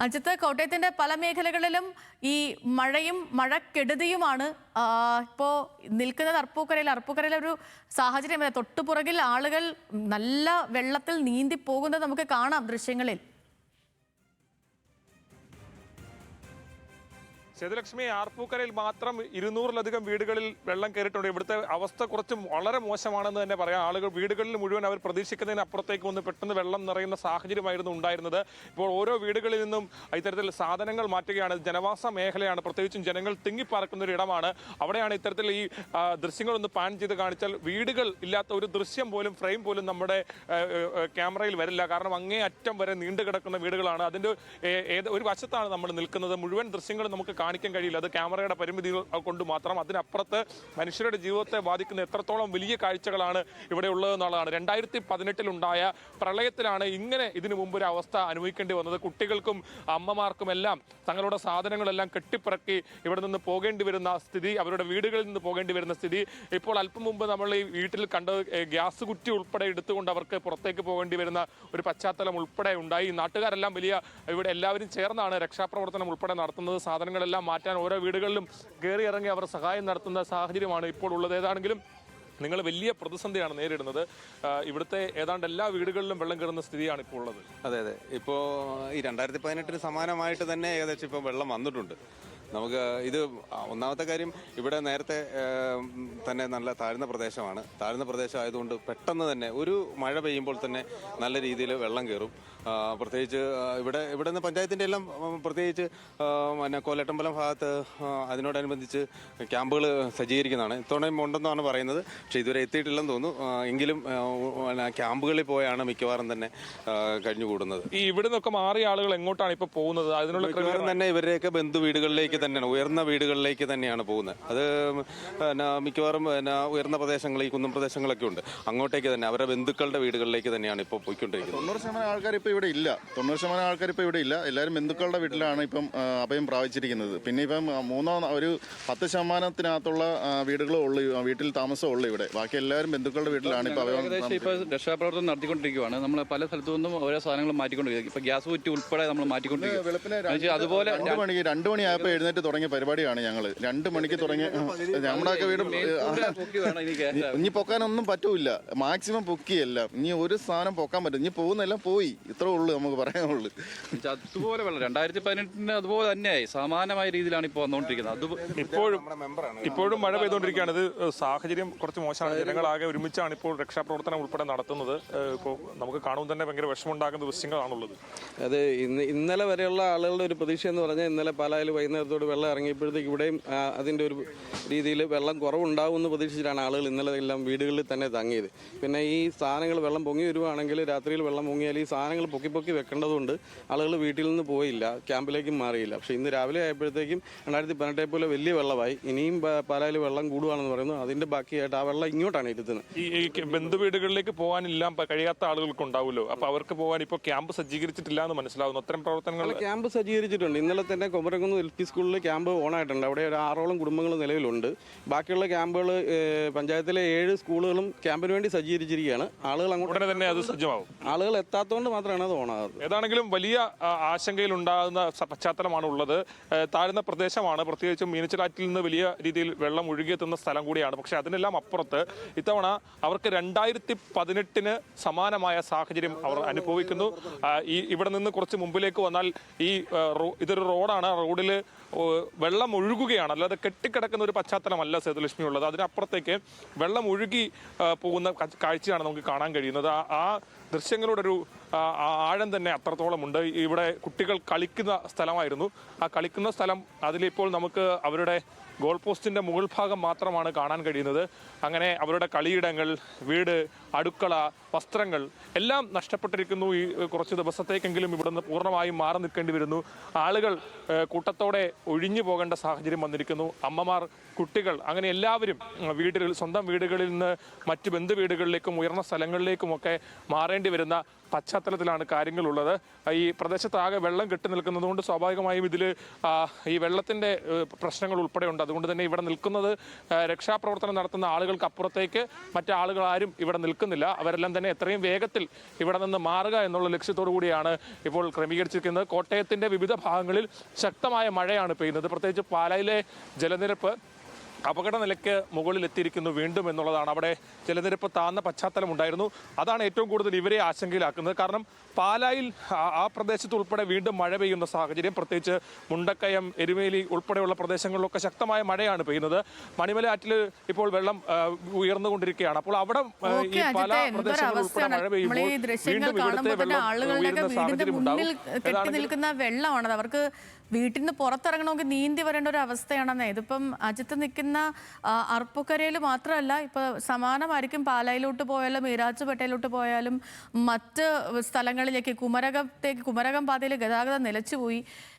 അജിത്ത്, കോട്ടയത്തിന്റെ പല മേഖലകളിലും ഈ മഴയും മഴക്കെടുതിയുമാണ്. ഇപ്പോൾ നിൽക്കുന്നത് അർപ്പൂക്കരയിലെ ഒരു സാഹചര്യം. തൊട്ടുപുറകിൽ ആളുകൾ നല്ല വെള്ളത്തിൽ നീന്തി പോകുന്നത് നമുക്ക് കാണാം ദൃശ്യങ്ങളിൽ. സേതുലക്ഷ്മി, ആർപ്പൂക്കരയിൽ മാത്രം 200-ലധികം വീടുകളിൽ വെള്ളം കയറിയിട്ടുണ്ട്. ഇവിടുത്തെ അവസ്ഥ കുറച്ച് വളരെ മോശമാണെന്ന് തന്നെ പറയാം. ആളുകൾ വീടുകളിൽ മുഴുവൻ അവർ പ്രതീക്ഷിക്കുന്നതിന് അപ്പുറത്തേക്ക് വന്ന് പെട്ടെന്ന് വെള്ളം നിറയുന്ന സാഹചര്യമായിരുന്നു ഉണ്ടായിരുന്നത്. ഇപ്പോൾ ഓരോ വീടുകളിൽ നിന്നും ഇത്തരത്തിൽ സാധനങ്ങൾ മാറ്റുകയാണ്. ജനവാസ മേഖലയാണ്, പ്രത്യേകിച്ചും ജനങ്ങൾ തിങ്ങിപ്പാർക്കുന്ന ഒരു ഇടമാണ്. അവിടെയാണ് ഇത്തരത്തിൽ ഈ ദൃശ്യങ്ങളൊന്ന് പാൻ ചെയ്ത് കാണിച്ചാൽ വീടുകൾ ഇല്ലാത്ത ഒരു ദൃശ്യം പോലും, ഫ്രെയിം പോലും നമ്മുടെ ക്യാമറയിൽ വരില്ല. കാരണം അങ്ങേ അറ്റം വരെ നീണ്ടു കിടക്കുന്ന വീടുകളാണ്. അതിൻ്റെ ഒരു വശത്താണ് നമ്മൾ നിൽക്കുന്നത്. മുഴുവൻ ദൃശ്യങ്ങളും നമുക്ക് കാണിക്കാൻ കഴിയില്ല. അത് ക്യാമറയുടെ പരിമിതികൾ കൊണ്ട് മാത്രം. അതിനപ്പുറത്ത് മനുഷ്യരുടെ ജീവിതത്തെ ബാധിക്കുന്ന എത്രത്തോളം വലിയ കാഴ്ചകളാണ് ഇവിടെ ഉള്ളതെന്നുള്ളതാണ്. 2018 പ്രളയത്തിലാണ് ഇങ്ങനെ ഇതിനു മുമ്പ് ഒരു അവസ്ഥ അനുഭവിക്കേണ്ടി വന്നത്. കുട്ടികൾക്കും അമ്മമാർക്കും എല്ലാം തങ്ങളുടെ സാധനങ്ങളെല്ലാം കെട്ടിപ്പിറക്കി ഇവിടെ നിന്ന് പോകേണ്ടി വരുന്ന സ്ഥിതി, അവരുടെ വീടുകളിൽ നിന്ന് പോകേണ്ടി വരുന്ന സ്ഥിതി. ഇപ്പോൾ അല്പം മുമ്പ് നമ്മൾ ഈ വീട്ടിൽ കണ്ടത് ഗ്യാസ് കുറ്റി ഉൾപ്പെടെ എടുത്തുകൊണ്ട് അവർക്ക് പുറത്തേക്ക് പോകേണ്ടി വരുന്ന ഒരു പശ്ചാത്തലം ഉൾപ്പെടെ ഉണ്ടായി. നാട്ടുകാരെല്ലാം ഇവിടെ എല്ലാവരും ചേർന്നാണ് രക്ഷാപ്രവർത്തനം ഉൾപ്പെടെ നടത്തുന്നത്. സാധനങ്ങളെല്ലാം മാറ്റാൻ ഓരോ വീടുകളിലും കയറി ഇറങ്ങി അവർ സഹായം നടത്തുന്ന സാഹചര്യമാണ് ഇപ്പോൾ ഉള്ളത്. ഏതാണെങ്കിലും നിങ്ങൾ വലിയ പ്രതിസന്ധിയാണ് നേരിടുന്നത്. ഇവിടുത്തെ ഏതാണ്ട് എല്ലാ വീടുകളിലും വെള്ളം കയറുന്ന സ്ഥിതിയാണ് ഇപ്പോൾ ഉള്ളത്. അതെ, ഇപ്പോൾ ഈ 2018 സമാനമായിട്ട് തന്നെ ഏകദേശം ഇപ്പോൾ വെള്ളം വന്നിട്ടുണ്ട്. നമുക്ക് ഇത് ഒന്നാമത്തെ കാര്യം, ഇവിടെ നേരത്തെ തന്നെ നല്ല താഴ്ന്ന പ്രദേശമാണ്. താഴ്ന്ന പ്രദേശം ആയതുകൊണ്ട് പെട്ടെന്ന് തന്നെ ഒരു മഴ പെയ്യുമ്പോൾ തന്നെ നല്ല രീതിയിൽ വെള്ളം കയറും. പ്രത്യേകിച്ച് ഇവിടെ നിന്ന് പഞ്ചായത്തിൻ്റെ എല്ലാം പ്രത്യേകിച്ച് കോലട്ടമ്പലം ഭാഗത്ത് അതിനോടനുബന്ധിച്ച് ക്യാമ്പുകൾ സജ്ജീകരിക്കുന്നതാണ്. ഇത്തവണയും ഉണ്ടെന്നാണ് പറയുന്നത്, പക്ഷേ ഇതുവരെ എത്തിയിട്ടില്ലെന്ന് തോന്നുന്നു. എങ്കിലും ക്യാമ്പുകളിൽ പോയാണ് മിക്കവാറും തന്നെ കഴിഞ്ഞുകൂടുന്നത്. ഈ ഇവിടെ നിന്നൊക്കെ മാറിയ ആളുകൾ എങ്ങോട്ടാണ് ഇപ്പോൾ പോകുന്നത്? അതിനുള്ള മിക്കവാറും തന്നെ ഇവരെയൊക്കെ ബന്ധു വീടുകളിലേക്ക് തന്നെയാണ്, ഉയർന്ന വീടുകളിലേക്ക് തന്നെയാണ് പോകുന്നത്. അത് മിക്കവാറും ഉയർന്ന പ്രദേശങ്ങൾ, ഈ കുന്നം പ്രദേശങ്ങളൊക്കെ ഉണ്ട്, അങ്ങോട്ടേക്ക് തന്നെ അവരുടെ ബന്ധുക്കളുടെ വീടുകളിലേക്ക് തന്നെയാണ് ഇപ്പോൾ പോയിക്കൊണ്ടിരിക്കുന്നത്. 90% ആൾക്കാർ ഇപ്പോൾ ഇവിടെ ഇല്ല. 90% ആൾക്കാർ ഇപ്പോൾ ഇവിടെ ഇല്ല. എല്ലാവരും ബന്ധുക്കളുടെ വീട്ടിലാണ് ഇപ്പം അഭയം പ്രാപിച്ചിരിക്കുന്നത്. പിന്നെ ഇപ്പം ഒരു 10% വീടുകളേ ഉള്ളൂ, വീട്ടിൽ താമസമേ ഉള്ളൂ ഇവിടെ. ബാക്കി എല്ലാവരും ബന്ധുക്കളുടെ വീട്ടിലാണ് ഇപ്പോൾ അഭയം. ഇപ്പോൾ രക്ഷാപ്രവർത്തനം നടത്തിക്കൊണ്ടിരിക്കുകയാണ്. നമ്മൾ പല സ്ഥലത്തു നിന്നും ഓരോ സാധനങ്ങൾ മാറ്റിക്കൊണ്ടിരിക്കുക. ഇപ്പോൾ ഗ്യാസ് കുറ്റി ഉൾപ്പെടെ നമ്മൾ മാറ്റിക്കൊണ്ടിരിക്കുക. അതുപോലെ 2 മണിയായപ്പോൾ എഴുന്നേറ്റ് തുടങ്ങിയ പരിപാടിയാണ് ഞങ്ങൾ. 2 മണിക്ക് തുടങ്ങി. നമ്മുടെയൊക്കെ വീട് ഇനി പൊക്കാനൊന്നും പറ്റൂല. മാക്സിമം പൊക്കിയല്ല, ഇനി ഒരു സാധനം പൊക്കാൻ പറ്റും. ഇനി പോകുന്നെല്ലാം പോയി, ഇത്രേ ഉള്ളൂ നമുക്ക് പറയാനുള്ളൂ. അതുപോലെ വെള്ളം 2018 അതുപോലെ തന്നെയായി സമാനമായ രീതിയിലാണ് ഇപ്പോൾ വന്നുകൊണ്ടിരിക്കുന്നത്. ഇപ്പോഴും മഴ പെയ്തുകൊണ്ടിരിക്കുകയാണ്. ഇത് സാഹചര്യം കുറച്ച് മോശമാണ്. ജനങ്ങളാകെ ഒരുമിച്ചാണ് ഇപ്പോൾ രക്ഷാപ്രവർത്തനം ഉൾപ്പെടെ നടത്തുന്നത്. ഇപ്പോൾ നമുക്ക് കാണുമ്പോൾ തന്നെ ഭയങ്കര വിഷമമുണ്ടാക്കുന്ന ദൃശ്യങ്ങളാണുള്ളത്. അത് ഇന്നലെ വരെയുള്ള ആളുകളുടെ ഒരു പ്രതീക്ഷ എന്ന് പറഞ്ഞാൽ, ഇന്നലെ പാലായിൽ വൈകുന്നേരത്തോട് വെള്ളം ഇറങ്ങിയപ്പോഴത്തേക്ക് ഇവിടെയും അതിൻ്റെ ഒരു രീതിയിൽ വെള്ളം കുറവുണ്ടാവുമെന്ന് പ്രതീക്ഷിച്ചിട്ടാണ് ആളുകൾ ഇന്നലെ എല്ലാം വീടുകളിൽ തന്നെ തങ്ങിയത്. പിന്നെ ഈ സാധനങ്ങൾ വെള്ളം പൊങ്ങി വരുവാണെങ്കിൽ, രാത്രിയിൽ വെള്ളം പൊങ്ങിയാൽ ഈ സാധനങ്ങൾ പൊക്കി വെക്കേണ്ടതുകൊണ്ട് ആളുകൾ വീട്ടിൽ നിന്ന് പോയില്ല, ക്യാമ്പിലേക്കും മാറിയില്ല. പക്ഷേ ഇന്ന് രാവിലെ ആയപ്പോഴത്തേക്കും 2018 പോലെ വലിയ വെള്ളമായി. ഇനിയും പാലായിൽ വെള്ളം കൂടുകയാണെന്ന് പറയുന്നു. അതിൻ്റെ ബാക്കിയായിട്ട് ആ വെള്ളം ഇങ്ങോട്ടാണ് ഇരുത്തുന്നത്. ഈ ബന്ധു വീടുകളിലേക്ക് പോകാനില്ല കഴിയാത്ത ആളുകൾക്ക് ഉണ്ടാവുമല്ലോ, അപ്പോൾ അവർക്ക് പോകാൻ ഇപ്പോൾ ക്യാമ്പ് സജ്ജീകരിച്ചിട്ടില്ല എന്ന് മനസ്സിലാവുന്നു. അത്തരം പ്രവർത്തനങ്ങൾ ക്യാമ്പ് സജ്ജീകരിച്ചിട്ടുണ്ട്. ഇന്നലെ തന്നെ കൊമരംകുന്ന് LP സ്കൂളിൽ ക്യാമ്പ് ഓണായിട്ടുണ്ട്. അവിടെ ഒരു 6ഓളം കുടുംബങ്ങൾ നിലവിലുണ്ട്. ബാക്കിയുള്ള ക്യാമ്പുകൾ പഞ്ചായത്തിലെ 7 സ്കൂളുകളും ക്യാമ്പിന് വേണ്ടി സജ്ജീകരിച്ചിരിക്കുകയാണ്. ആളുകൾ അങ്ങോട്ട് തന്നെ അത് സജ്ജമാവും. ആളുകൾ എത്താത്തതുകൊണ്ട് മാത്രമാണ് അത് ഓണാകുന്നത്. ഏതാണെങ്കിലും വലിയ ആശങ്കയിലുണ്ടാകുന്ന പശ്ചാത്തലമാണ് ഉള്ളത്. താഴ്ന്ന പ്രദേശമാണ്, പ്രത്യേകിച്ചും മീനച്ചിലാറ്റിൽ നിന്ന് വലിയ രീതിയിൽ വെള്ളം ഒഴുകിയെത്തുന്ന സ്ഥലം കൂടിയാണ്. പക്ഷേ അതിനെല്ലാം അപ്പുറത്ത് ഇത്തവണ അവർക്ക് 2018 സമാനമായ സാഹചര്യം അവർ അനുഭവിക്കുന്നു. ഇവിടെ നിന്ന് കുറച്ച് മുമ്പിലേക്ക് വന്നാൽ ഇതൊരു റോഡാണ്. റോഡിൽ വെള്ളം ഒഴുകുകയാണ്, അല്ലാതെ കെട്ടിക്കിടക്കുന്ന ഒരു പശ്ചാത്തലമല്ല സേതുലക്ഷ്മി ഉള്ളത്. അതിനപ്പുറത്തേക്ക് വെള്ളം ഒഴുകി പോകുന്ന കാഴ്ചയാണ് നമുക്ക് കാണാൻ കഴിയുന്നത്. ആ ദൃശ്യങ്ങളുടെ ഒരു ആഴം തന്നെ അത്രത്തോളമുണ്ട്. ഇവിടെ കുട്ടികൾ കളിക്കുന്ന സ്ഥലമായിരുന്നു. ആ കളിക്കുന്ന സ്ഥലം, അതിലിപ്പോൾ നമുക്ക് അവരുടെ ഗോൾ പോസ്റ്റിൻ്റെ മുകൾ ഭാഗം മാത്രമാണ് കാണാൻ കഴിയുന്നത്. അങ്ങനെ അവരുടെ കളിയിടങ്ങൾ, വീട്, അടുക്കള, വസ്ത്രങ്ങൾ എല്ലാം നഷ്ടപ്പെട്ടിരിക്കുന്നു. ഈ കുറച്ച് ദിവസത്തേക്കെങ്കിലും ഇവിടുന്ന് പൂർണ്ണമായും മാറി നിൽക്കേണ്ടി വരുന്നു. ആളുകൾ കൂട്ടത്തോടെ ഒഴിഞ്ഞു പോകേണ്ട സാഹചര്യം വന്നിരിക്കുന്നു. അമ്മമാർ, കുട്ടികൾ, അങ്ങനെ എല്ലാവരും സ്വന്തം വീടുകളിൽ നിന്ന് മറ്റ് ബന്ധു വീടുകളിലേക്കും ഉയർന്ന സ്ഥലങ്ങളിലേക്കുമൊക്കെ മാറേണ്ടി വരുന്ന പശ്ചാത്തലത്തിലാണ് കാര്യങ്ങളുള്ളത്. ഈ പ്രദേശത്താകെ വെള്ളം കെട്ടി നിൽക്കുന്നതുകൊണ്ട് സ്വാഭാവികമായും ഇതിൽ ഈ വെള്ളത്തിൻ്റെ പ്രശ്നങ്ങൾ ഉൾപ്പെടെയുണ്ട്. അതുകൊണ്ട് തന്നെ ഇവിടെ നിൽക്കുന്നത് രക്ഷാപ്രവർത്തനം നടത്തുന്ന ആളുകൾക്ക് അപ്പുറത്തേക്ക് മറ്റാളുകൾ ആരും ഇവിടെ നിൽക്കുന്നില്ല. അവരെല്ലാം തന്നെ എത്രയും വേഗത്തിൽ ഇവിടെ നിന്ന് മാറുക എന്നുള്ള ലക്ഷ്യത്തോടു കൂടിയാണ് ഇപ്പോൾ ക്രമീകരിച്ചിരിക്കുന്നത്. കോട്ടയത്തിൻ്റെ വിവിധ ഭാഗങ്ങളിൽ ശക്തമായ മഴയാണ് പെയ്യുന്നത്. പ്രത്യേകിച്ച് പാലായിലെ ജലനിരപ്പ് അപകട നിലയ്ക്ക് മുകളിൽ എത്തിയിരിക്കുന്നു വീണ്ടും എന്നുള്ളതാണ്. അവിടെ ജലനിരപ്പ് താഴ്ന്ന പശ്ചാത്തലം ഉണ്ടായിരുന്നു. അതാണ് ഏറ്റവും കൂടുതൽ ഇവരെ ആശങ്കയിലാക്കുന്നത്. കാരണം പാലായിൽ ആ പ്രദേശത്ത് ഉൾപ്പെടെ വീണ്ടും മഴ പെയ്യുന്ന സാഹചര്യം, പ്രത്യേകിച്ച് മുണ്ടക്കയം, എരുമേലി ഉൾപ്പെടെയുള്ള പ്രദേശങ്ങളിലൊക്കെ ശക്തമായ മഴയാണ് പെയ്യുന്നത്. മണിമല ആറ്റിൽ ഇപ്പോൾ വെള്ളം ഉയർന്നുകൊണ്ടിരിക്കുകയാണ്. അപ്പോൾ അവിടെ ഈ പല പ്രദേശങ്ങളിൽ ഉൾപ്പെടെ മഴ പെയ്യുമ്പോൾ വീണ്ടും ഇവിടുത്തെ വെള്ളം ഉയരുന്ന സാഹചര്യം ഉണ്ടാകും. നിൽക്കുന്ന വെള്ളമാണത്. അവർക്ക് വീട്ടിൽ നിന്ന് പുറത്തിറങ്ങണമെങ്കിൽ നീന്തി വരേണ്ട ഒരു അവസ്ഥയാണെന്നേ. ഇതിപ്പം അജിത്ത് നിൽക്കുന്ന അർപ്പുക്കരയിൽ മാത്രമല്ല, ഇപ്പൊ സമാനമായിരിക്കും പാലായിലോട്ട് പോയാലും ഈരാറ്റുപേട്ടയിലോട്ട് പോയാലും മറ്റ് സ്ഥലങ്ങളിലേക്ക് കുമരകം പാതയിൽ ഗതാഗതം നിലച്ചുപോയി.